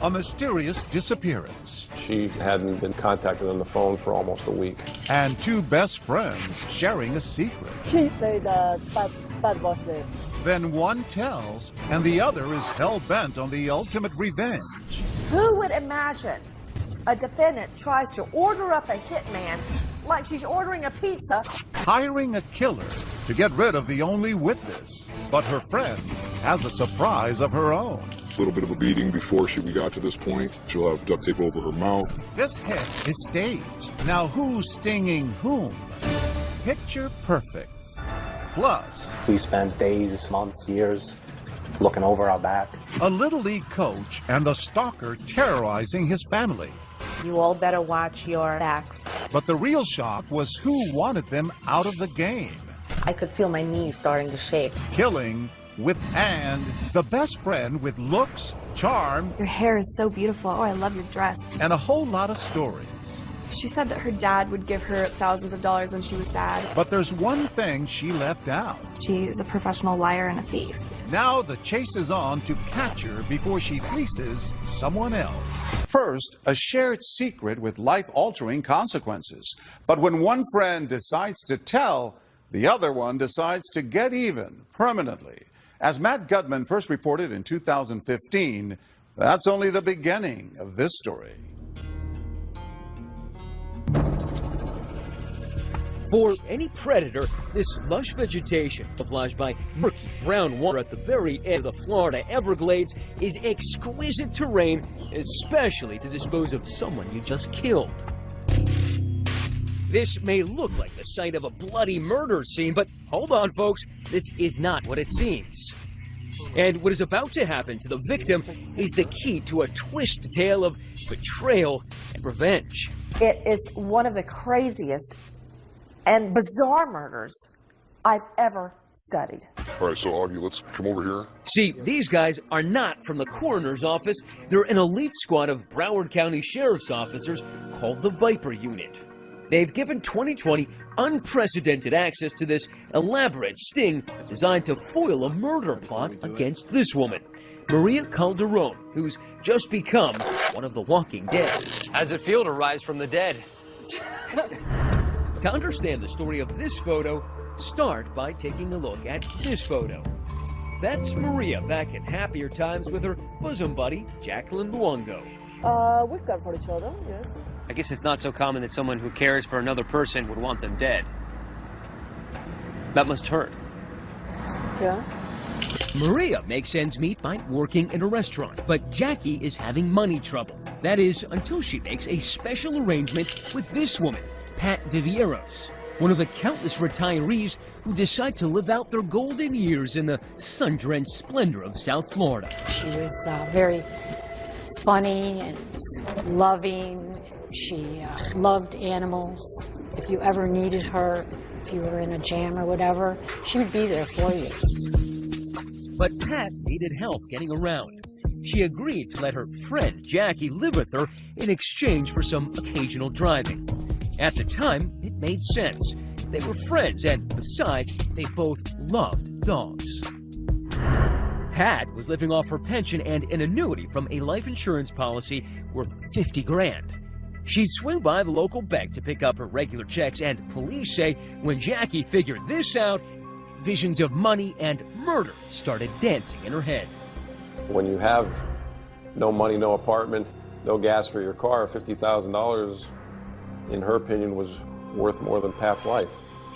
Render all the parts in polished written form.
A mysterious disappearance. She hadn't been contacted on the phone for almost a week. And two best friends sharing a secret. She said Pat was dead. Then one tells, and the other is hell-bent on the ultimate revenge. Who would imagine a defendant tries to order up a hitman like she's ordering a pizza? Hiring a killer to get rid of the only witness. But her friend has a surprise of her own. A little bit of a beating before we got to this point. She'll have duct tape over her mouth. This hit is staged. Now who's stinging whom? Picture perfect. Plus, we spent days, months, years looking over our back. A Little League coach and the stalker terrorizing his family. You all better watch your backs. But the real shock was who wanted them out of the game. I could feel my knees starting to shake. Killing with and the best friend with looks, charm. Your hair is so beautiful. Oh, I love your dress. And a whole lot of stories. She said that her dad would give her thousands of dollars when she was sad. But there's one thing she left out. She is a professional liar and a thief. Now the chase is on to catch her before she fleeces someone else. First, a shared secret with life-altering consequences. But when one friend decides to tell, the other one decides to get even permanently. As Matt Gutman first reported in 2015, that's only the beginning of this story. For any predator, this lush vegetation, camouflaged by murky brown water at the very end of the Florida Everglades, is exquisite terrain, especially to dispose of someone you just killed. This may look like the site of a bloody murder scene, but hold on, folks, this is not what it seems. And what is about to happen to the victim is the key to a twisted tale of betrayal and revenge. It is one of the craziest and bizarre murders I've ever studied. All right, so Augie, let's come over here. See, these guys are not from the coroner's office. They're an elite squad of Broward County Sheriff's officers called the Viper Unit. They've given 2020 unprecedented access to this elaborate sting designed to foil a murder plot against this woman, Maria Calderon, who's just become one of the walking dead. How's it feel to rise from the dead? To understand the story of this photo, start by taking a look at this photo. That's Maria back in happier times with her bosom buddy, Jacqueline Luongo. We've got for each other, yes. I guess it's not so common that someone who cares for another person would want them dead. That must hurt. Yeah. Maria makes ends meet by working in a restaurant, but Jackie is having money trouble. That is, until she makes a special arrangement with this woman, Pat Vivieros, one of the countless retirees who decide to live out their golden years in the sun-drenched splendor of South Florida. She was very funny and loving. She loved animals. If you ever needed her, if you were in a jam or whatever, she would be there for you. But Pat needed help getting around. She agreed to let her friend Jackie live with her in exchange for some occasional driving. At the time, it made sense. They were friends, and besides, they both loved dogs. Pat was living off her pension and an annuity from a life insurance policy worth $50 grand. She'd swing by the local bank to pick up her regular checks, and police say when Jackie figured this out, visions of money and murder started dancing in her head. When you have no money, no apartment, no gas for your car, $50,000, in her opinion, was worth more than Pat's life.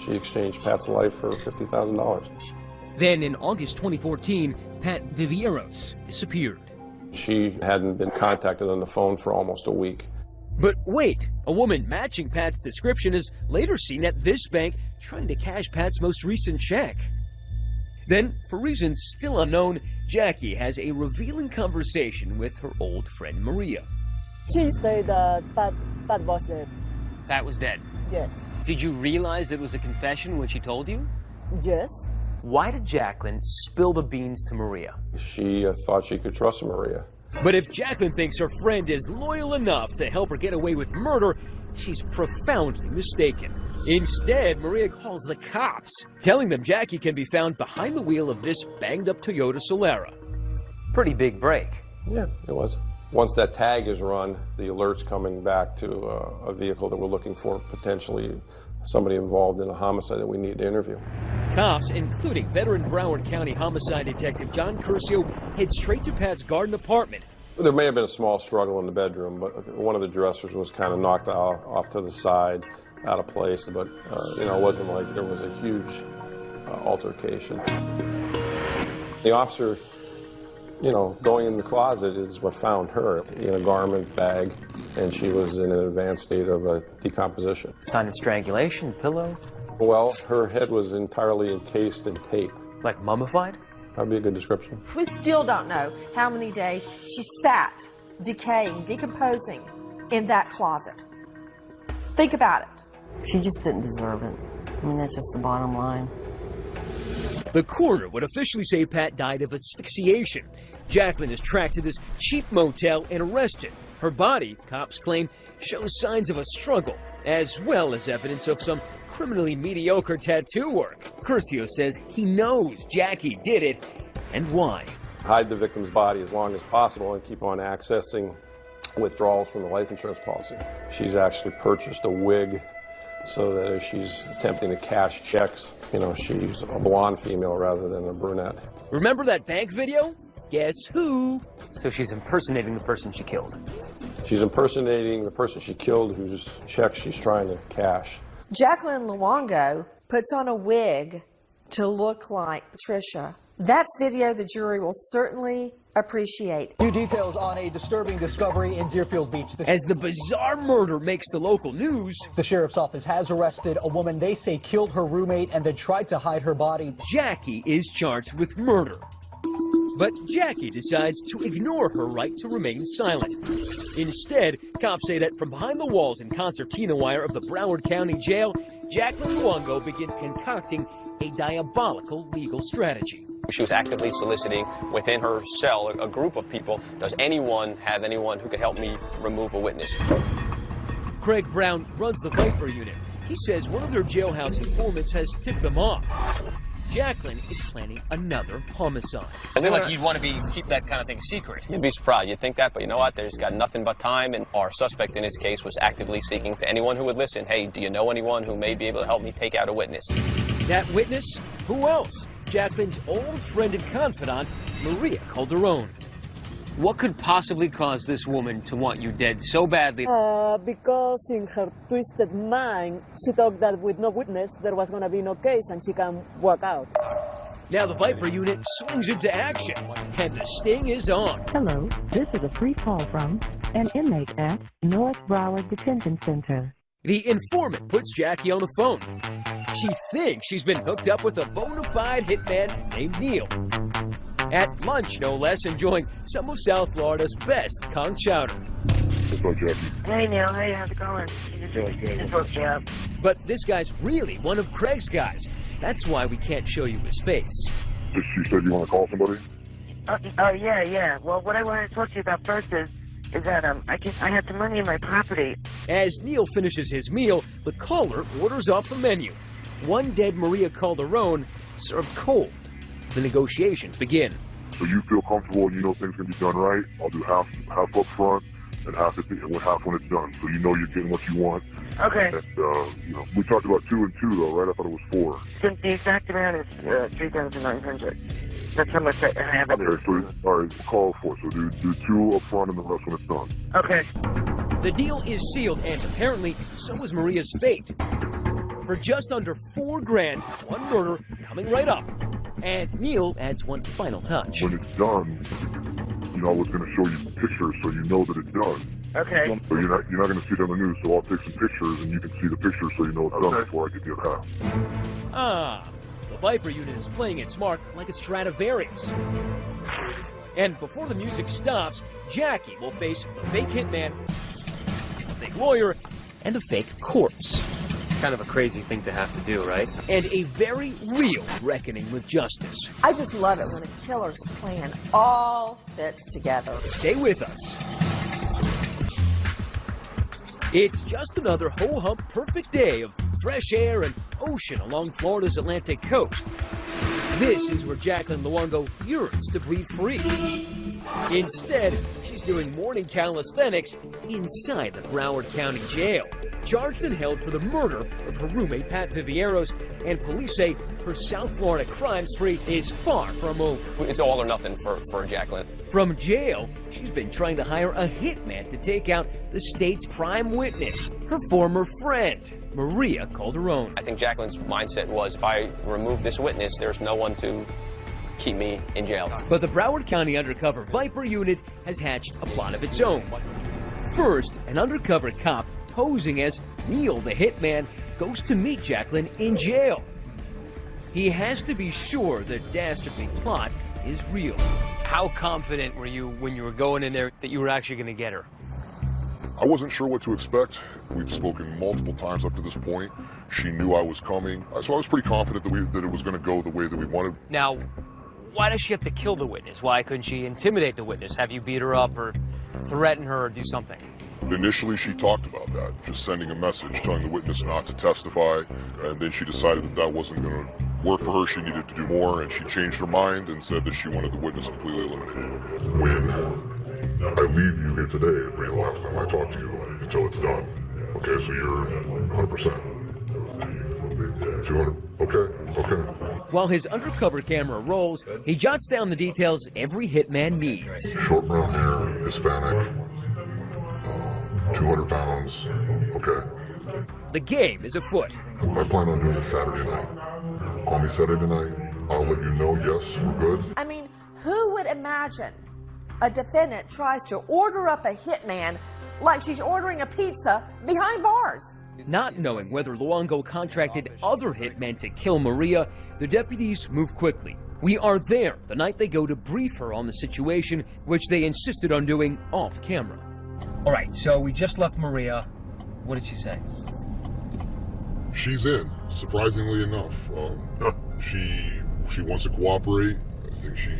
She exchanged Pat's life for $50,000. Then in August 2014, Pat Vivieros disappeared. She hadn't been contacted on the phone for almost a week. But wait, a woman matching Pat's description is later seen at this bank trying to cash Pat's most recent check. Then, for reasons still unknown, Jackie has a revealing conversation with her old friend Maria. She said Pat was dead. Pat was dead? Yes. Did you realize it was a confession when she told you? Yes. Why did Jacqueline spill the beans to Maria? She thought she could trust Maria. But if Jacqueline thinks her friend is loyal enough to help her get away with murder, she's profoundly mistaken. Instead, Maria calls the cops, telling them Jackie can be found behind the wheel of this banged-up Toyota Solara. Pretty big break. Yeah, it was. Once that tag is run, the alert's coming back to a vehicle that we're looking for, potentially somebody involved in a homicide that we need to interview. Cops, including veteran Broward County homicide detective John Curcio, head straight to Pat's garden apartment. There may have been a small struggle in the bedroom, but one of the dressers was kind of knocked off to the side, out of place, but it wasn't like there was a huge altercation. The officer, going in the closet is what found her in a garment bag, and she was in an advanced state of decomposition. Sign of strangulation, pillow? Well, her head was entirely encased in tape. Like mummified? That'd be a good description. We still don't know how many days she sat, decaying, decomposing in that closet. Think about it. She just didn't deserve it. I mean, that's just the bottom line. The coroner would officially say Pat died of asphyxiation. Jacqueline is tracked to this cheap motel and arrested. Her body, cops claim, shows signs of a struggle, as well as evidence of some criminally mediocre tattoo work. Curcio says he knows Jackie did it, and why. Hide the victim's body as long as possible and keep on accessing withdrawals from the life insurance policy. She's actually purchased a wig so that as she's attempting to cash checks, she's a blonde female rather than a brunette. Remember that bank video? Guess who? So she's impersonating the person she killed. She's impersonating the person she killed whose checks she's trying to cash. Jacqueline Luongo puts on a wig to look like Patricia. That's video the jury will certainly appreciate. New details on a disturbing discovery in Deerfield Beach. As the bizarre murder makes the local news, the sheriff's office has arrested a woman they say killed her roommate and then tried to hide her body. Jackie is charged with murder. But Jackie decides to ignore her right to remain silent. Instead, cops say that from behind the walls and concertina wire of the Broward County Jail, Jacqueline Luongo begins concocting a diabolical legal strategy. She was actively soliciting within her cell a group of people. Does anyone have anyone who could help me remove a witness? Craig Brown runs the Viper unit. He says one of their jailhouse informants has tipped them off. Jacqueline is planning another homicide. I feel like you'd want to keep that kind of thing secret. You'd be surprised. You'd think that, but you know what? There's got nothing but time, and our suspect in this case was actively seeking to anyone who would listen. Hey, do you know anyone who may be able to help me take out a witness? That witness? Who else? Jacqueline's old friend and confidant, Maria Calderon. What could possibly cause this woman to want you dead so badly? Because in her twisted mind, she thought that with no witness, there was going to be no case and she can walk out. Now the Viper unit swings into action, and the sting is on. Hello, this is a free call from an inmate at North Broward Detention Center. The informant puts Jackie on the phone. She thinks she's been hooked up with a bona fide hitman named Neil. At lunch, no less, enjoying some of South Florida's best conch chowder. What's up, Jackie? Hey, Neil. Hey, how's it going? Just hooked you up. But this guy's really one of Craig's guys. That's why we can't show you his face. You said you want to call somebody? Yeah. Well, what I wanted to talk to you about first is that I had some money in my property. As Neil finishes his meal, the caller orders off the menu. One dead Maria Calderon served cold. The negotiations begin. So you feel comfortable and you know things can be done right? I'll do half up front and half when it's done. So you know you're getting what you want. Okay. And, we talked about 2 and 2 though, right? I thought it was 4. Since the exact amount is $3,900. That's how much I have. Okay, so all right, call 4. So do 2 up front and the rest when it's done. Okay. The deal is sealed, and apparently so is Maria's fate. For just under $4,000, one murder coming right up. And Neil adds one final touch. When it's done, I was going to show you pictures so you know that it's done. Okay. So you're not going to see it on the news, so I'll take some pictures and you can see the pictures so you know it's done before I get the other half. The Viper unit is playing its mark like a Stradivarius. And before the music stops, Jackie will face the fake hitman, the fake lawyer, and the fake corpse. Kind of a crazy thing to have to do, right? And a very real reckoning with justice. I just love it when a killer's plan all fits together. Stay with us. It's just another ho-hum perfect day of fresh air and ocean along Florida's Atlantic coast. This is where Jacqueline Luongo yearns to breathe free. Instead, she's doing morning calisthenics inside the Broward County Jail, charged and held for the murder of her roommate, Pat Vivieros, and police say her South Florida crime spree is far from over. It's all or nothing for Jacqueline. From jail, she's been trying to hire a hitman to take out the state's prime witness, her former friend, Maria Calderon. I think Jacqueline's mindset was, if I remove this witness, there's no one to keep me in jail. But the Broward County Undercover Viper Unit has hatched a plot of its own. First, an undercover cop posing as Neil the hitman goes to meet Jacqueline in jail. He has to be sure the dastardly plot is real. How confident were you when you were going in there that you were actually going to get her? I wasn't sure what to expect. We've spoken multiple times up to this point. She knew I was coming, so I was pretty confident that it was going to go the way that we wanted. Now, why does she have to kill the witness? Why couldn't she intimidate the witness? Have you beat her up or threaten her or do something? Initially, she talked about that, just sending a message telling the witness not to testify, and then she decided that that wasn't going to work for her. She needed to do more, and she changed her mind and said that she wanted the witness completely eliminated. When I leave you here today, it'll be the last time I talk to you until it's done. Okay, so you're 100%. 200. Okay. While his undercover camera rolls, he jots down the details every hitman needs. Short brown hair, Hispanic, 200 pounds. Okay. The game is afoot. I plan on doing this Saturday night. Call me Saturday night. I'll let you know, yes, we're good. I mean, who would imagine a defendant tries to order up a hitman like she's ordering a pizza behind bars? Not knowing whether Luongo contracted other hitmen to kill Maria, the deputies move quickly. We are there the night they go to brief her on the situation, which they insisted on doing off camera. All right, so we just left Maria. What did she say? She's in, surprisingly enough. She wants to cooperate. I think she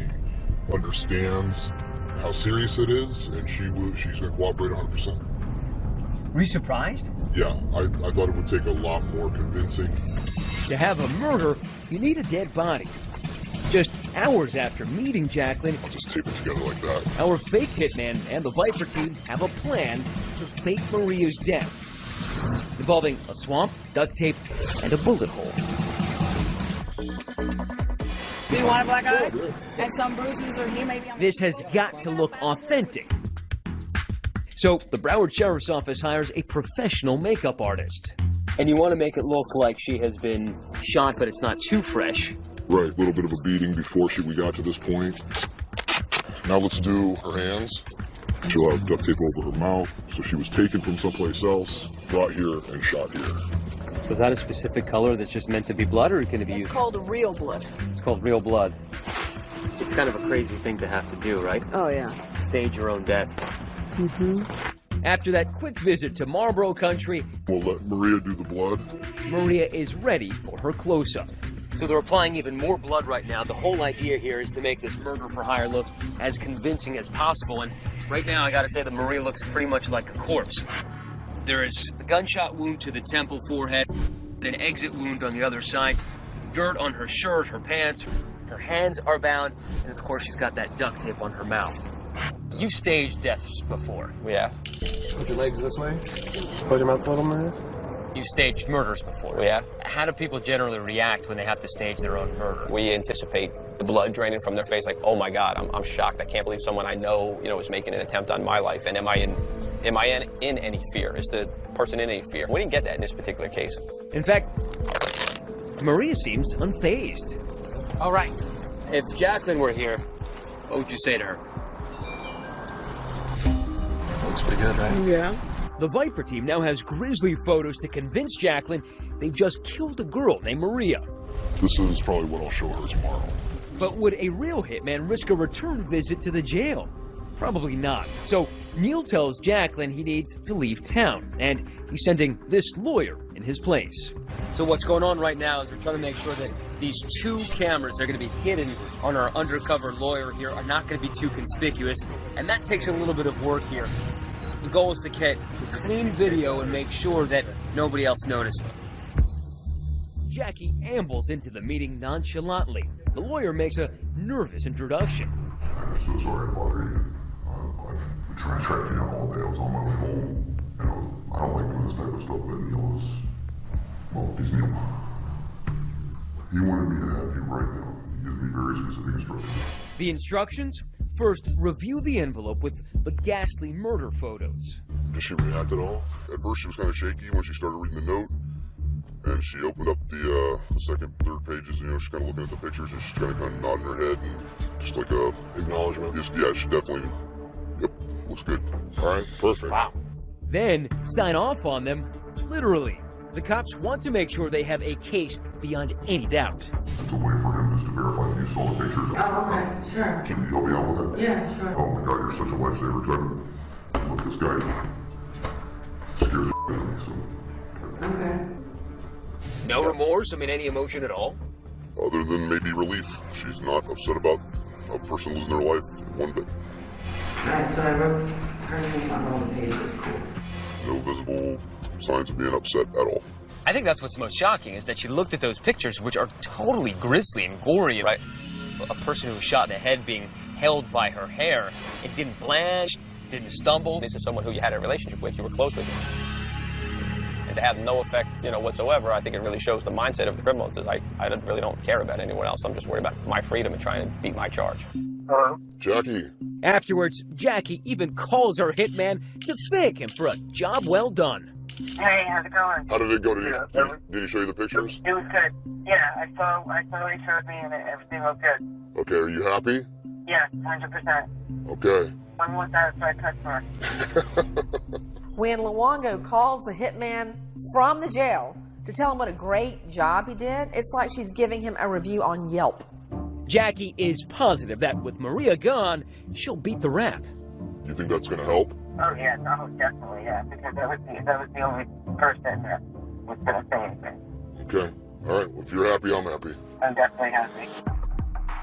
understands how serious it is, and she's going to cooperate 100%. Were you surprised? Yeah, I thought it would take a lot more convincing. To have a murder, you need a dead body. Just hours after meeting Jacqueline, I'll just tape it together like that. Our fake hitman and the Viper team have a plan to fake Maria's death, involving a swamp, duct tape, and a bullet hole. Do you want a black eye? And some bruises, or he may be on. This has got to look authentic. So the Broward Sheriff's Office hires a professional makeup artist. And you want to make it look like she has been shot, but it's not too fresh. Right, a little bit of a beating before we got to this point. Now let's do her hands. She'll have duct tape over her mouth, so she was taken from someplace else, brought here, and shot here. So is that a specific color that's just meant to be blood, or can it be used? It's called real blood. It's called real blood. It's kind of a crazy thing to have to do, right? Oh, yeah. Stage your own death. After that quick visit to Marlboro Country, we'll let Maria do the blood. Maria is ready for her close-up. So they're applying even more blood right now. The whole idea here is to make this murder for hire look as convincing as possible. And right now, I gotta say that Maria looks pretty much like a corpse. There is a gunshot wound to the temple, forehead, an exit wound on the other side, dirt on her shirt, her pants, her hands are bound, and of course she's got that duct tape on her mouth. You staged deaths before. Yeah. Put your legs this way. Put your mouth a little more. You staged murders before. Yeah. How do people generally react when they have to stage their own murder? We anticipate the blood draining from their face, like, oh my God, I'm shocked. I can't believe someone I know, is making an attempt on my life. And am I in any fear? Is the person in any fear? We didn't get that in this particular case. In fact, Maria seems unfazed. All right. If Jacqueline were here, what would you say to her? Looks pretty good, right? Yeah. The Viper team now has grisly photos to convince Jacqueline they've just killed a girl named Maria. This is probably what I'll show her tomorrow. But would a real hitman risk a return visit to the jail? Probably not. So Neil tells Jacqueline he needs to leave town, and he's sending this lawyer in his place. So what's going on right now is we're trying to make sure that these two cameras that are going to be hidden on our undercover lawyer here are not going to be too conspicuous, and that takes a little bit of work here. The goal is to get clean video and make sure that nobody else notices. Jackie ambles into the meeting nonchalantly. The lawyer makes a nervous introduction. I'm so sorry to bother you. I've been trying to track you down all day. I was on my way home. I don't like doing this type of stuff, but Neil is, well, he's Neil. He wanted me to have you right now. He gives me very specific instructions. The instructions? First, review the envelope with the ghastly murder photos. Did she react at all? At first she was kind of shaky when she started reading the note. And she opened up the second, third pages, and, she's kind of looking at the pictures, and she's kind of nodding her head, and just like a acknowledgement. Yeah, she definitely, yep, looks good. All right, perfect. Wow. Then sign off on them, literally. The cops want to make sure they have a case beyond any doubt. It's a way for him just to verify that you saw the pictures. Oh, okay, sure. Can you help me out with that? Yeah, sure. Oh my God, you're such a lifesaver. Trying to look, this guy scares the out of me, so. Okay. No remorse? I mean, any emotion at all? Other than maybe relief. She's not upset about a person losing their life one bit. Alright, so I wrote her name on all the pages. No visible signs of being upset at all. I think that's what's most shocking, is that she looked at those pictures, which are totally grisly and gory, right? A person who was shot in the head being held by her hair. It didn't blanch, didn't stumble. This is someone who you had a relationship with, you were close with. And to have no effect, whatsoever, I think it really shows the mindset of the criminal. It says, I really don't care about anyone else. I'm just worried about my freedom and trying to beat my charge. Hello? Jackie. Afterwards, Jackie even calls her hitman to thank him for a job well done. Hey, how's it going? How did it go? Did he show you the pictures? It was good. Yeah, I saw what he showed me, and everything looked good. Okay, are you happy? Yeah, 100%. Okay. I'm more satisfied customer. When Luongo calls the hitman from the jail to tell him what a great job he did, it's like she's giving him a review on Yelp. Jackie is positive that with Maria gone, she'll beat the rap. You think that's going to help? Oh, yeah, no, definitely, yeah, because that was the only person that was going to say anything. Okay. All right. Well, if you're happy, I'm happy. I'm definitely happy.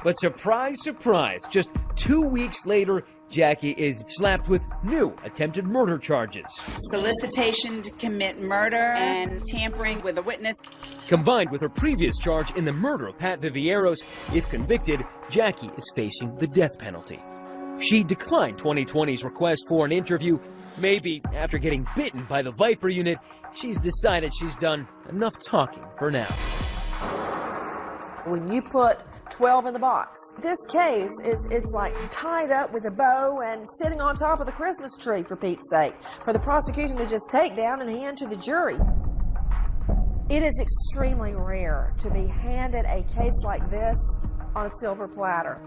But surprise, surprise, just 2 weeks later, Jackie is slapped with new attempted murder charges. Solicitation to commit murder and tampering with a witness. Combined with her previous charge in the murder of Pat Vivieros, if convicted, Jackie is facing the death penalty. She declined 2020's request for an interview. Maybe after getting bitten by the Viper unit, she's decided she's done enough talking for now. When you put 12 in the box, this case it's like tied up with a bow and sitting on top of the Christmas tree, for Pete's sake, for the prosecution to just take down and hand to the jury. It is extremely rare to be handed a case like this on a silver platter.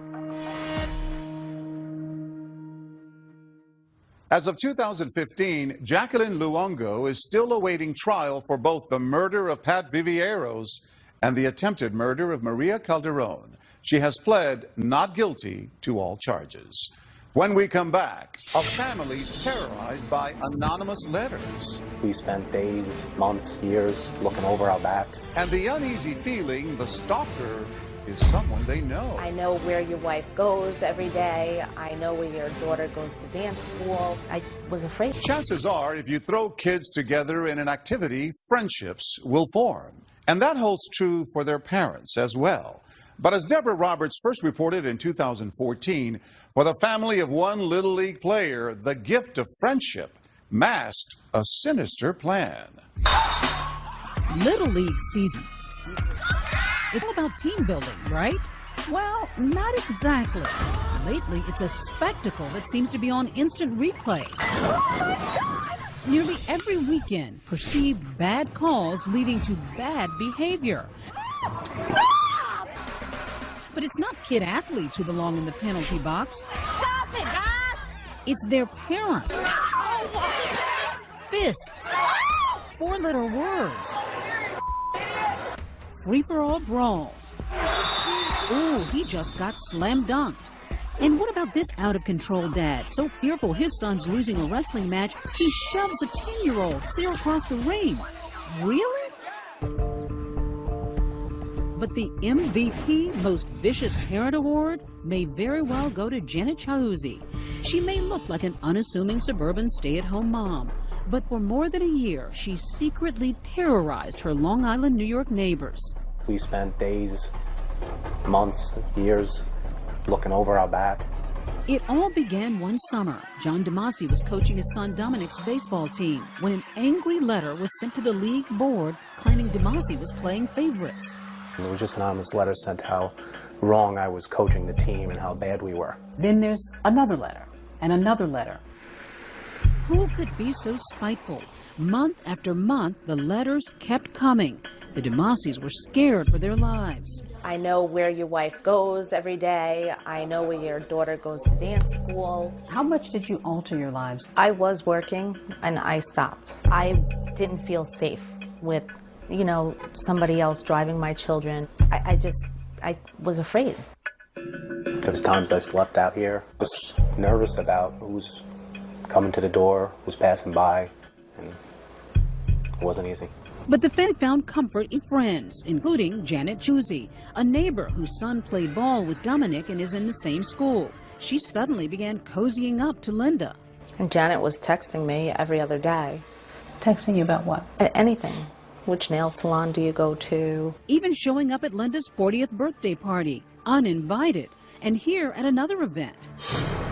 As of 2015, Jacqueline Luongo is still awaiting trial for both the murder of Pat Vivieros and the attempted murder of Maria Calderon. She has pled not guilty to all charges. When we come back, a family terrorized by anonymous letters. We spent days, months, years looking over our backs. And the uneasy feeling the stalker is someone they know. I know where your wife goes every day. I know where your daughter goes to dance school. I was afraid. Chances are, if you throw kids together in an activity, friendships will form. And that holds true for their parents as well. But as Deborah Roberts first reported in 2014, for the family of one Little League player, the gift of friendship masked a sinister plan. Little League season. It's all about team building, right? Well, not exactly. Lately, it's a spectacle that seems to be on instant replay. Oh my God! Nearly every weekend, perceived bad calls leading to bad behavior. But it's not kid athletes who belong in the penalty box. Stop it, guys! It's their parents. Fists. Four-letter words. Free-for-all brawls. Ooh, he just got slam dunked. And what about this out-of-control dad, so fearful his son's losing a wrestling match, he shoves a 10-year-old clear across the ring? Really? But the MVP, Most Vicious Parent Award, may very well go to Janet Chauzi. She may look like an unassuming suburban stay-at-home mom, but for more than a year, she secretly terrorized her Long Island, New York neighbors. We spent days, months, years looking over our back. It all began one summer. John DeMasi was coaching his son Dominic's baseball team when an angry letter was sent to the league board claiming DeMasi was playing favorites. It was just an anonymous letter sent how wrong I was coaching the team and how bad we were. Then there's another letter and another letter. Who could be so spiteful? Month after month, the letters kept coming. The DeMasis were scared for their lives. I know where your wife goes every day. I know where your daughter goes to dance school. How much did you alter your lives? I was working and I stopped. I didn't feel safe with, you know, somebody else driving my children. I was afraid. There was times I slept out here, just nervous about who's coming to the door, who's passing by, and it wasn't easy. But the family found comfort in friends, including Janet Chiusi, a neighbor whose son played ball with Dominic and is in the same school. She suddenly began cozying up to Linda. And Janet was texting me every other day. Texting you about what? Anything. Which nail salon do you go to? Even showing up at Linda's 40th birthday party, uninvited, and here at another event.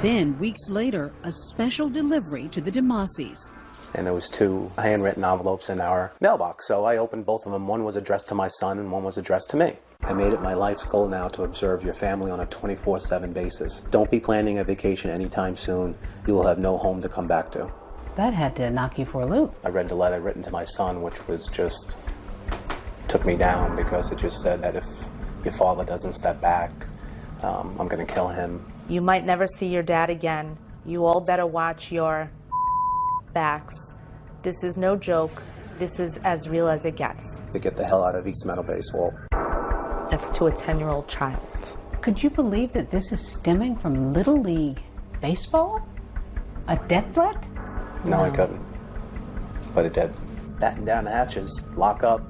Then, weeks later, a special delivery to the DeMasis. And there was 2 handwritten envelopes in our mailbox, so I opened both of them. One was addressed to my son and one was addressed to me. I made it my life's goal now to observe your family on a 24/7 basis. Don't be planning a vacation anytime soon. You will have no home to come back to. That had to knock you for a loop. I read the letter written to my son, which was just took me down because it just said that if your father doesn't step back, I'm going to kill him. You might never see your dad again. You all better watch your backs. This is no joke. This is as real as it gets. To get the hell out of East Meadow Baseball. That's to a 10-year-old child. Could you believe that this is stemming from Little League Baseball? A death threat? No, I couldn't. But it did. Batten down the hatches, lock up,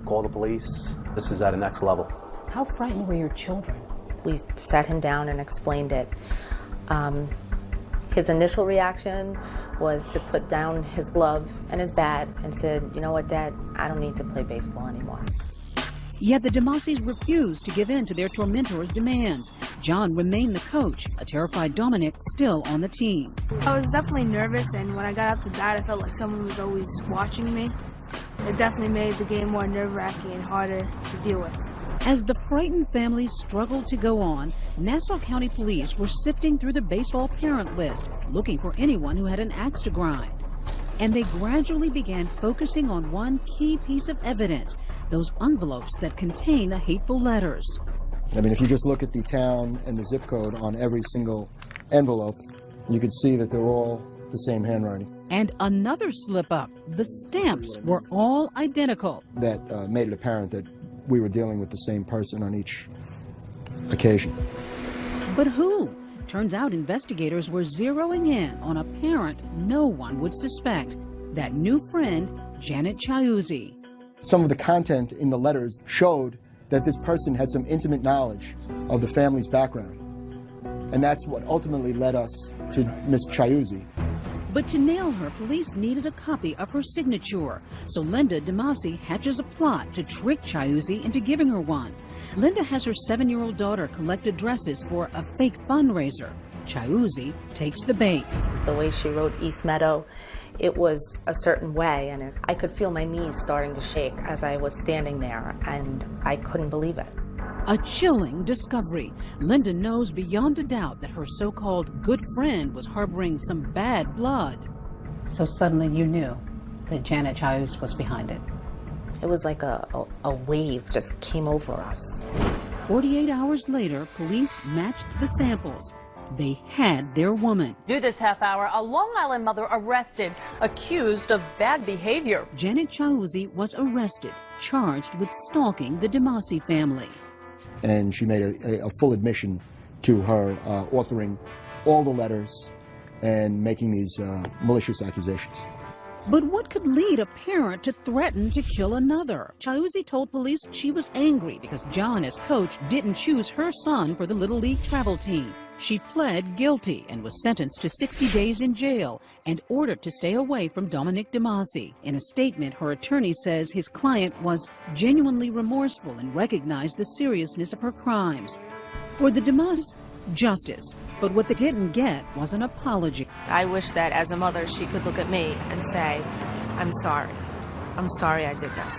call the police. This is at a next level. How frightened were your children? We sat him down and explained it. His initial reaction was to put down his glove and his bat and said, you know what, Dad, I don't need to play baseball anymore. Yet the DeMasis refused to give in to their tormentor's demands. John remained the coach, a terrified Dominic still on the team. I was definitely nervous, and when I got up to bat, I felt like someone was always watching me. It definitely made the game more nerve-wracking and harder to deal with. As the frightened family struggled to go on, Nassau County Police were sifting through the baseball parent list, looking for anyone who had an axe to grind. And they gradually began focusing on one key piece of evidence, those envelopes that contain the hateful letters. I mean, if you just look at the town and the zip code on every single envelope, you could see that they're all the same handwriting. And another slip-up, the stamps were all identical. That made it apparent that we were dealing with the same person on each occasion. But who? Turns out investigators were zeroing in on a parent no one would suspect, that new friend, Janet Chiusi. Some of the content in the letters showed that this person had some intimate knowledge of the family's background. And that's what ultimately led us to Miss Chiusi. But to nail her, police needed a copy of her signature. So Linda DeMasi hatches a plot to trick Chiusi into giving her one. Linda has her 7-year-old daughter collect addresses for a fake fundraiser. Chiusi takes the bait. The way she wrote East Meadow, it was a certain way, and I could feel my knees starting to shake as I was standing there, and I couldn't believe it. A chilling discovery. Linda knows beyond a doubt that her so-called good friend was harboring some bad blood. So suddenly you knew that Janet Chiusi was behind it. It was like a wave just came over us. 48 hours later, police matched the samples. They had their woman. New this half hour, a Long Island mother arrested, accused of bad behavior. Janet Chiusi was arrested, charged with stalking the DeMasi family. And she made a full admission to her authoring all the letters and making these malicious accusations. But what could lead a parent to threaten to kill another? Chiusi told police she was angry because John, as coach, didn't choose her son for the Little League travel team. She pled guilty and was sentenced to 60 days in jail and ordered to stay away from Dominic DeMasi. In a statement, her attorney says his client was genuinely remorseful and recognized the seriousness of her crimes. For the DeMasis, justice. But what they didn't get was an apology. I wish that as a mother she could look at me and say, I'm sorry. I'm sorry I did this.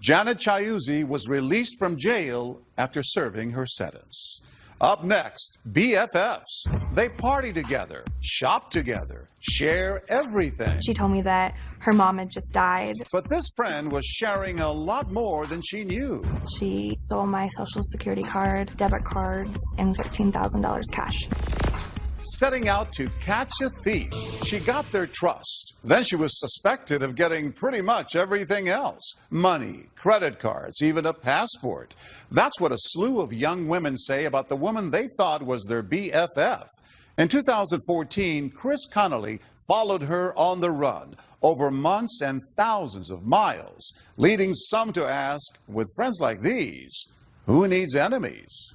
Janet Chiuzzi was released from jail after serving her sentence. Up next, BFFs. They party together, shop together, share everything. She told me that her mom had just died. But this friend was sharing a lot more than she knew. She stole my social security card, debit cards, and $13,000 cash. Setting out to catch a thief, she got their trust. Then she was suspected of getting pretty much everything else. Money, credit cards, even a passport. That's what a slew of young women say about the woman they thought was their BFF. In 2014, Chris Connolly followed her on the run over months and thousands of miles, leading some to ask, with friends like these, who needs enemies?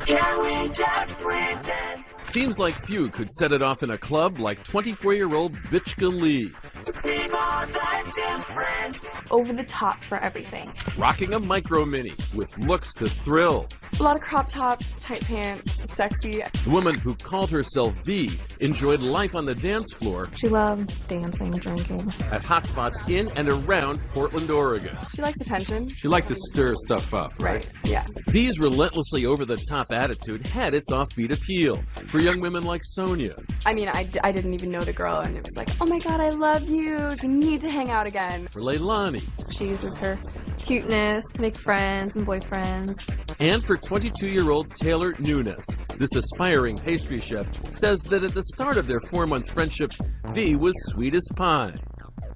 Can we just pretend? Seems like few could set it off in a club like 24-year-old Vichka Lee. To be more than just friends. Over the top for everything. Rocking a micro mini with looks to thrill. A lot of crop tops, tight pants, sexy. The woman who called herself V enjoyed life on the dance floor. She loved dancing, drinking. At hotspots in and around Portland, Oregon. She likes attention. She liked to stir stuff up, right? Yeah. V's relentlessly over-the-top attitude had its offbeat appeal for young women like Sonia. I mean, I didn't even know the girl, and it was like, oh my god, I love you. We need to hang out again. For Leilani. She uses her cuteness to make friends and boyfriends. And for 22-year-old Taylor Nunes. This aspiring pastry chef says that at the start of their 4-month friendship, V was sweet as pie.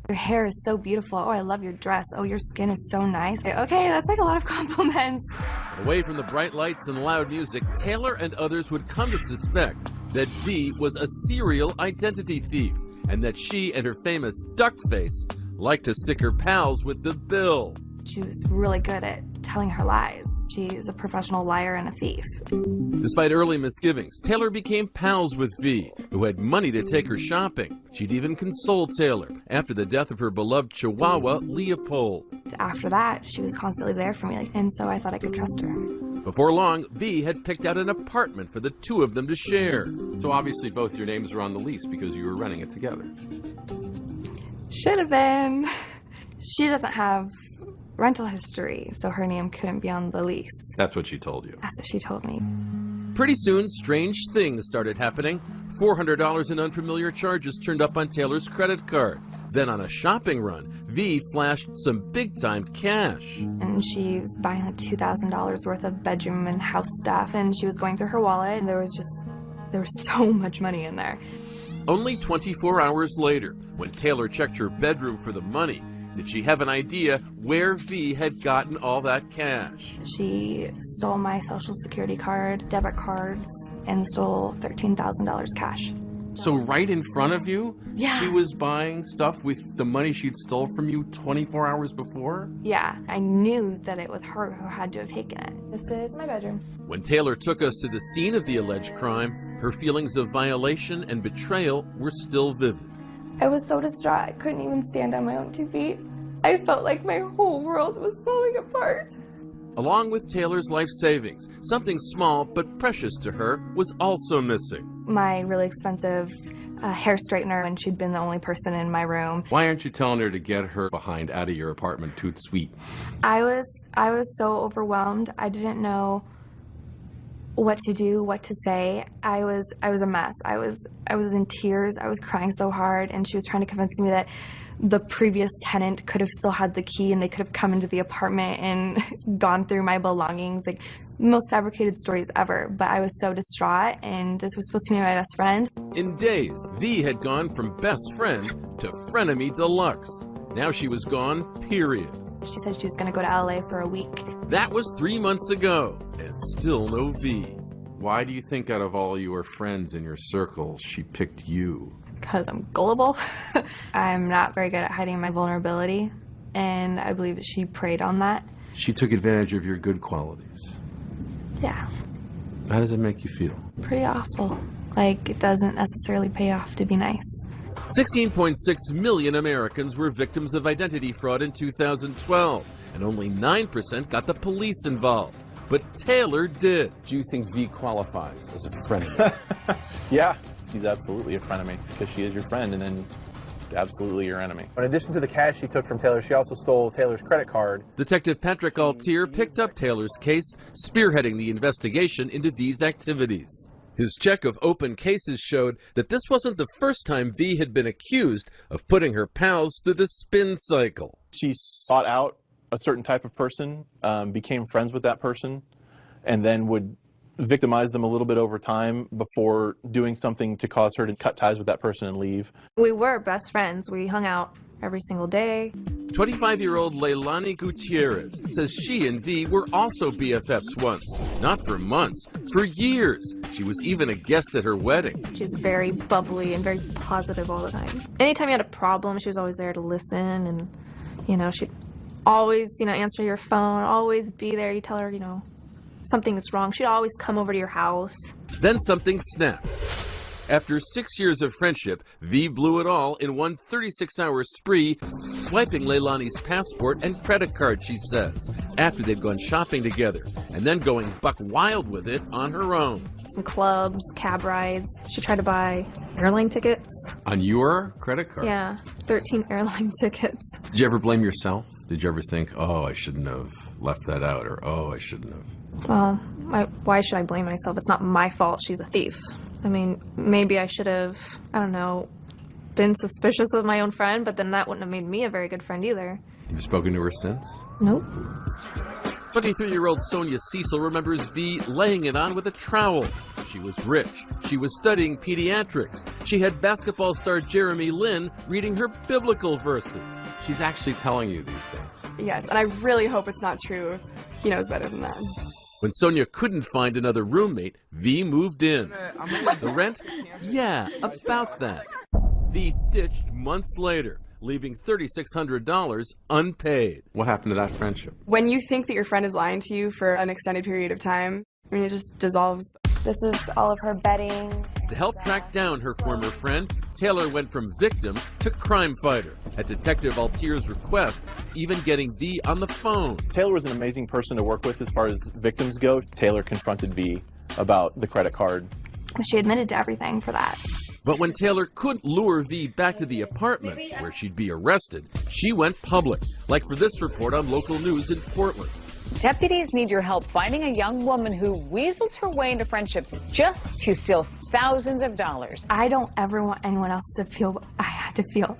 Your hair is so beautiful. Oh, I love your dress. Oh, your skin is so nice. Okay, that's like a lot of compliments. Away from the bright lights and loud music, Taylor and others would come to suspect that V was a serial identity thief and that she and her famous duck face liked to stick her pals with the bill. She was really good at telling her lies. She's a professional liar and a thief. Despite early misgivings, Taylor became pals with V, who had money to take her shopping. She'd even console Taylor after the death of her beloved Chihuahua, Leopold. After that, she was constantly there for me, and so I thought I could trust her. Before long, V had picked out an apartment for the two of them to share. So obviously both your names were on the lease because you were renting it together. Should have been. She doesn't have rental history, so her name couldn't be on the lease. That's what she told you. That's what she told me. Pretty soon, strange things started happening. $400 in unfamiliar charges turned up on Taylor's credit card. Then on a shopping run, V flashed some big-time cash. And she was buying like $2,000 worth of bedroom and house stuff, and she was going through her wallet, and there was so much money in there. Only 24 hours later, when Taylor checked her bedroom for the money, did she have an idea where V had gotten all that cash? She stole my social security card, debit cards, and stole $13,000 cash. So right in front of you, yeah, she was buying stuff with the money she'd stole from you 24 hours before? Yeah, I knew that it was her who had to have taken it. This is my bedroom. When Taylor took us to the scene of the alleged crime, her feelings of violation and betrayal were still vivid. I was so distraught, I couldn't even stand on my own 2 feet. I felt like my whole world was falling apart. Along with Taylor's life savings, something small but precious to her was also missing. My really expensive hair straightener, and she'd been the only person in my room. Why aren't you telling her to get her behind out of your apartment toot sweet? I was so overwhelmed. I didn't know what to do, what to say. I was a mess. I was in tears. I was crying so hard, and she was trying to convince me that the previous tenant could have still had the key and they could have come into the apartment and gone through my belongings. Like, most fabricated stories ever. But I was so distraught, and this was supposed to be my best friend. In days, V had gone from best friend to frenemy deluxe. Now she was gone, period. She said she was going to go to LA for a week. That was 3 months ago, and still no V. Why do you think out of all your friends in your circle, she picked you? Because I'm gullible. I'm not very good at hiding my vulnerability, and I believe that she preyed on that. She took advantage of your good qualities. Yeah. How does it make you feel? Pretty awful. Like, it doesn't necessarily pay off to be nice. 16.6 million Americans were victims of identity fraud in 2012, and only 9% got the police involved. But Taylor did. Do you think V qualifies as a friend? Yeah, she's absolutely a friend of me, because she is your friend and then absolutely your enemy. In addition to the cash she took from Taylor, she also stole Taylor's credit card. Detective Patrick Altier picked up Taylor's case, spearheading the investigation into V's activities. His check of open cases showed that this wasn't the first time V had been accused of putting her pals through the spin cycle. She sought out a certain type of person, became friends with that person, and then would victimize them a little bit over time before doing something to cause her to cut ties with that person and leave. We were best friends. We hung out every single day. 25-year-old Leilani Gutierrez says she and V were also BFFs once. Not for months, for years. She was even a guest at her wedding. She was very bubbly and very positive all the time. Anytime you had a problem, she was always there to listen, and, you know, she'd always, you know, answer your phone, always be there. You tell her, you know, something is wrong. She'd always come over to your house. Then something snapped. After 6 years of friendship, V blew it all in one 36-hour spree, swiping Leilani's passport and credit card, she says, after they'd gone shopping together, and then going buck wild with it on her own. Some clubs, cab rides. She tried to buy airline tickets. On your credit card? Yeah, 13 airline tickets. Did you ever blame yourself? Did you ever think, oh, I shouldn't have left that out, or oh, I shouldn't have? Well, why should I blame myself? It's not my fault she's a thief. I mean, maybe I should have, I don't know, been suspicious of my own friend, but then that wouldn't have made me a very good friend either. You've spoken to her since? Nope. 23-year-old Sonia Cecil remembers V laying it on with a trowel. She was rich. She was studying pediatrics. She had basketball star Jeremy Lin reading her biblical verses. She's actually telling you these things. Yes, and I really hope it's not true. He knows better than that. When Sonia couldn't find another roommate, V moved in. The rent? Yeah, about that. V ditched months later, leaving $3,600 unpaid. What happened to that friendship? When you think that your friend is lying to you for an extended period of time, I mean, it just dissolves. This is all of her bedding. To help track down her former friend, Taylor went from victim to crime fighter. At Detective Altier's request, even getting V on the phone. Taylor was an amazing person to work with as far as victims go. Taylor confronted V about the credit card. She admitted to everything for that. But when Taylor couldn't lure V back to the apartment where she'd be arrested, she went public, like for this report on local news in Portland. Deputies need your help finding a young woman who weasels her way into friendships just to steal thousands of dollars. I don't ever want anyone else to feel what I had to feel.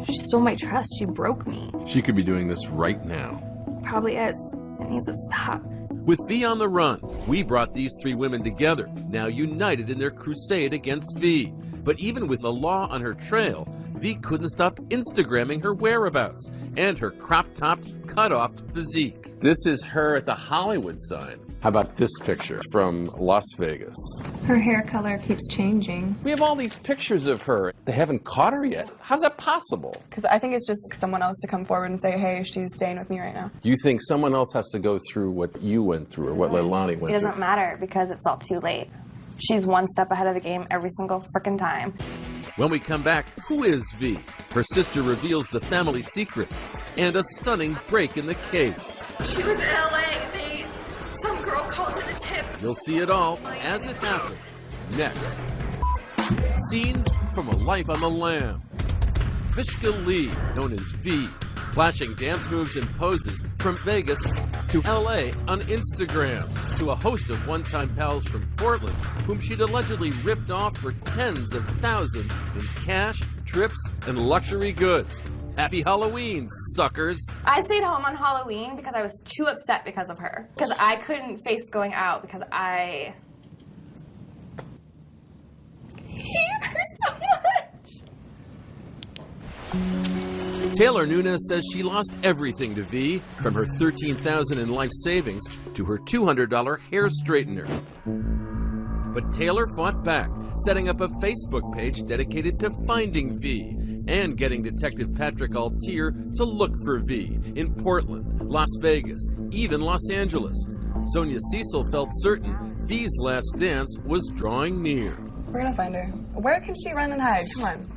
She stole my trust. She broke me. She could be doing this right now. Probably is. It needs to stop. With V on the run, we brought these three women together, now united in their crusade against V. But even with the law on her trail, V couldn't stop Instagramming her whereabouts and her crop-topped, cut-off physique. This is her at the Hollywood sign. How about this picture from Las Vegas? Her hair color keeps changing. We have all these pictures of her. They haven't caught her yet. How's that possible? Because I think it's just someone else to come forward and say, hey, she's staying with me right now. You think someone else has to go through what you went through or what Leilani went through? It doesn't matter because it's all too late. She's one step ahead of the game every single frickin' time. When we come back, who is V? Her sister reveals the family secrets and a stunning break in the case. She was in LA. Some girl called in a tip. You'll see it all as it happens next. Scenes from A Life on the Lam. Vishka Lee, known as V, flashing dance moves and poses from Vegas to LA on Instagram, to a host of one-time pals from Portland whom she'd allegedly ripped off for tens of thousands in cash, trips, and luxury goods. Happy Halloween, suckers! I stayed home on Halloween because I was too upset because of her. Because I couldn't face going out because I hate her so much. Taylor Nunes says she lost everything to V, from her $13,000 in life savings to her $200 hair straightener. But Taylor fought back, setting up a Facebook page dedicated to finding V and getting Detective Patrick Altier to look for V in Portland, Las Vegas, even Los Angeles. Sonia Cecil felt certain V's last dance was drawing near. We're gonna find her. Where can she run and hide? Come on.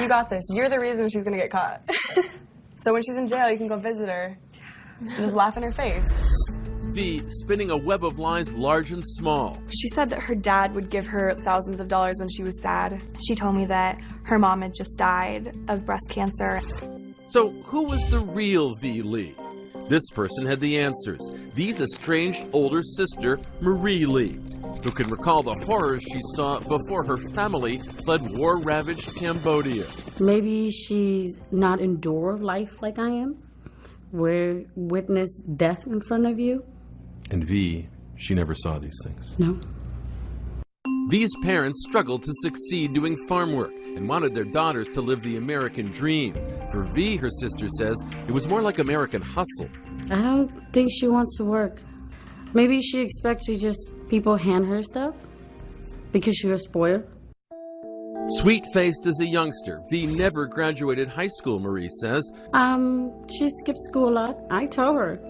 You got this. You're the reason she's gonna get caught. So when she's in jail, you can go visit her and just laugh in her face. V spinning a web of lies large and small. She said that her dad would give her thousands of dollars when she was sad. She told me that her mom had just died of breast cancer. So who was the real V Lee? This person had the answers. V's estranged older sister, Marie Lee, who can recall the horrors she saw before her family fled war-ravaged Cambodia. Maybe she's not endured life like I am, where witness death in front of you. And V, she never saw these things. No. V's parents struggled to succeed doing farm work and wanted their daughters to live the American dream. For V, her sister says, it was more like American hustle. I don't think she wants to work. Maybe she expects to just people hand her stuff because she was spoiled. Sweet-faced as a youngster, V never graduated high school, Marie says. She skipped school a lot. I told her,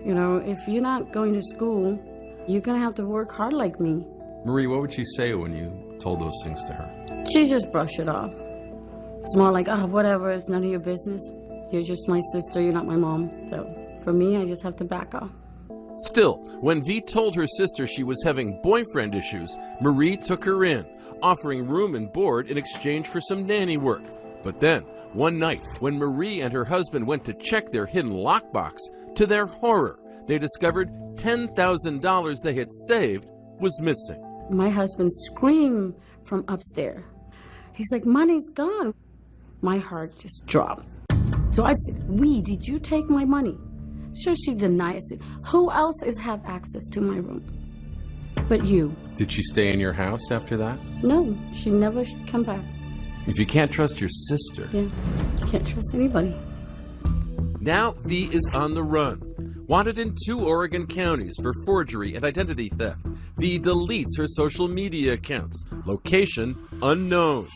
you know, if you're not going to school, you're gonna have to work hard like me. Marie, what would she say when you told those things to her? She just brushed it off. It's more like, oh, whatever, it's none of your business. You're just my sister, you're not my mom. So for me, I just have to back off. Still, when V told her sister she was having boyfriend issues, Marie took her in, offering room and board in exchange for some nanny work. But then, one night, when Marie and her husband went to check their hidden lockbox, to their horror, they discovered $10,000 they had saved was missing. My husband screamed from upstairs. He's like, money's gone. My heart just dropped. So I said, did you take my money? Sure, she denied. I said, who else have access to my room but you? Did she stay in your house after that? No, she never come back. If you can't trust your sister. Yeah, can't trust anybody. Now V is on the run. Wanted in 2 Oregon counties for forgery and identity theft. V deletes her social media accounts. Location unknown.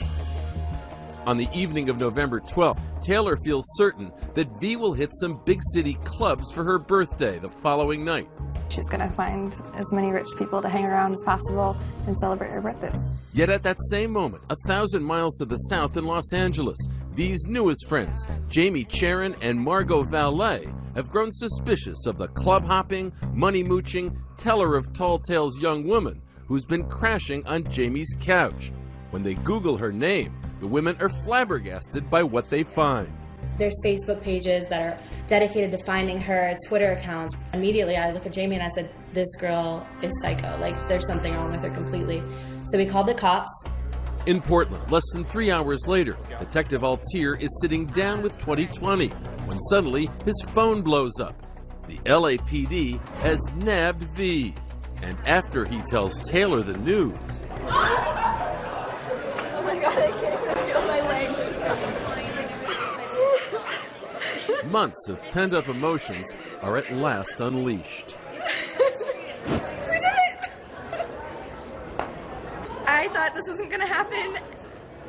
On the evening of November 12th, Taylor feels certain that V will hit some big city clubs for her birthday the following night. She's gonna find as many rich people to hang around as possible and celebrate her birthday. Yet at that same moment, 1,000 miles to the south in Los Angeles, V's newest friends, Jamie Charon and Margot Valet, have grown suspicious of the club-hopping, money-mooching, teller of tall tales young woman who's been crashing on Jamie's couch. When they Google her name, the women are flabbergasted by what they find. There's Facebook pages that are dedicated to finding her, Twitter accounts. Immediately I look at Jamie and I said, this girl is psycho, like there's something wrong with her completely. So we called the cops. In Portland, less than 3 hours later, Detective Altier is sitting down with 2020 when suddenly his phone blows up. The LAPD has nabbed V. And after he tells Taylor the news... Oh my God, I can't even feel my legs. Months of pent-up emotions are at last unleashed. We did it! I thought this wasn't gonna happen.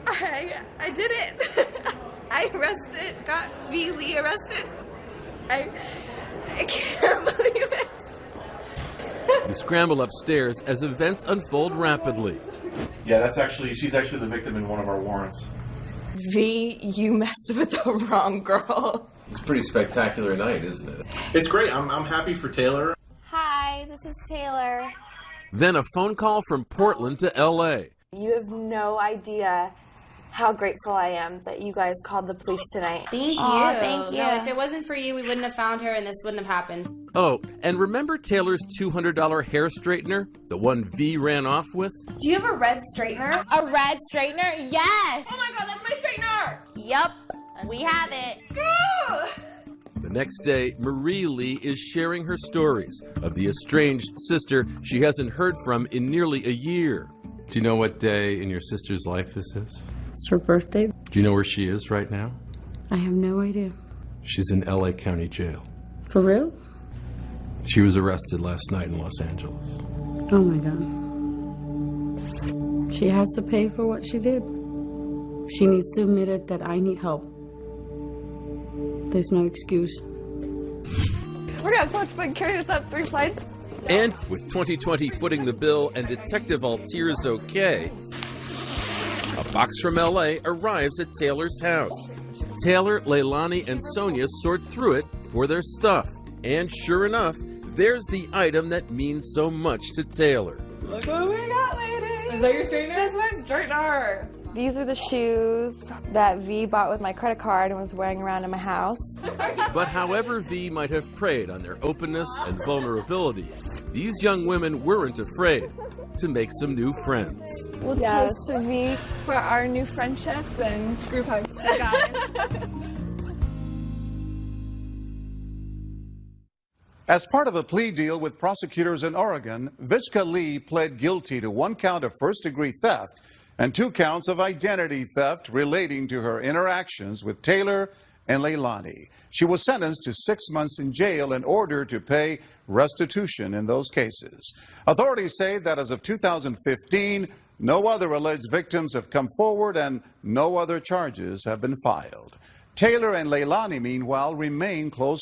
I did it. I got V. Lee arrested. I can't believe it. We scramble upstairs as events unfold rapidly. Yeah, she's actually the victim in one of our warrants. V, you messed with the wrong girl. It's a pretty spectacular night, isn't it? It's great. I'm happy for Taylor. Hi, this is Taylor. Then a phone call from Portland to LA. You have no idea how grateful I am that you guys called the police tonight. Thank you. Aw, thank you. No, if it wasn't for you, we wouldn't have found her and this wouldn't have happened. Oh, and remember Taylor's $200 hair straightener? The one V ran off with? Do you have a red straightener? A red straightener? Yes! Oh my God, that's my straightener! Yup, we have it. The next day, Marie Lee is sharing her stories of the estranged sister she hasn't heard from in nearly a year. Do you know what day in your sister's life this is? It's her birthday. Do you know where she is right now? I have no idea. She's in LA County Jail. For real? She was arrested last night in Los Angeles. Oh my God. She has to pay for what she did. She needs to admit it that I need help. There's no excuse. We're gonna have so much fun carrying this up 3 flights. And with 2020 footing the bill and Detective Altier's okay, A box from LA arrives at Taylor's house. Taylor, Leilani, and Sonia sort through it for their stuff. And sure enough, there's the item that means so much to Taylor. Look what we got, ladies! Is that your straightener? That's my straightener! These are the shoes that V bought with my credit card and was wearing around in my house. But however V might have preyed on their openness and vulnerability, these young women weren't afraid to make some new friends. We'll toast to V for our new friendship and group hugs. As part of a plea deal with prosecutors in Oregon, Vichka Lee pled guilty to 1 count of first-degree theft and 2 counts of identity theft relating to her interactions with Taylor and Leilani. She was sentenced to 6 months in jail in order to pay restitution in those cases. Authorities say that as of 2015, no other alleged victims have come forward and no other charges have been filed. Taylor and Leilani, meanwhile, remain close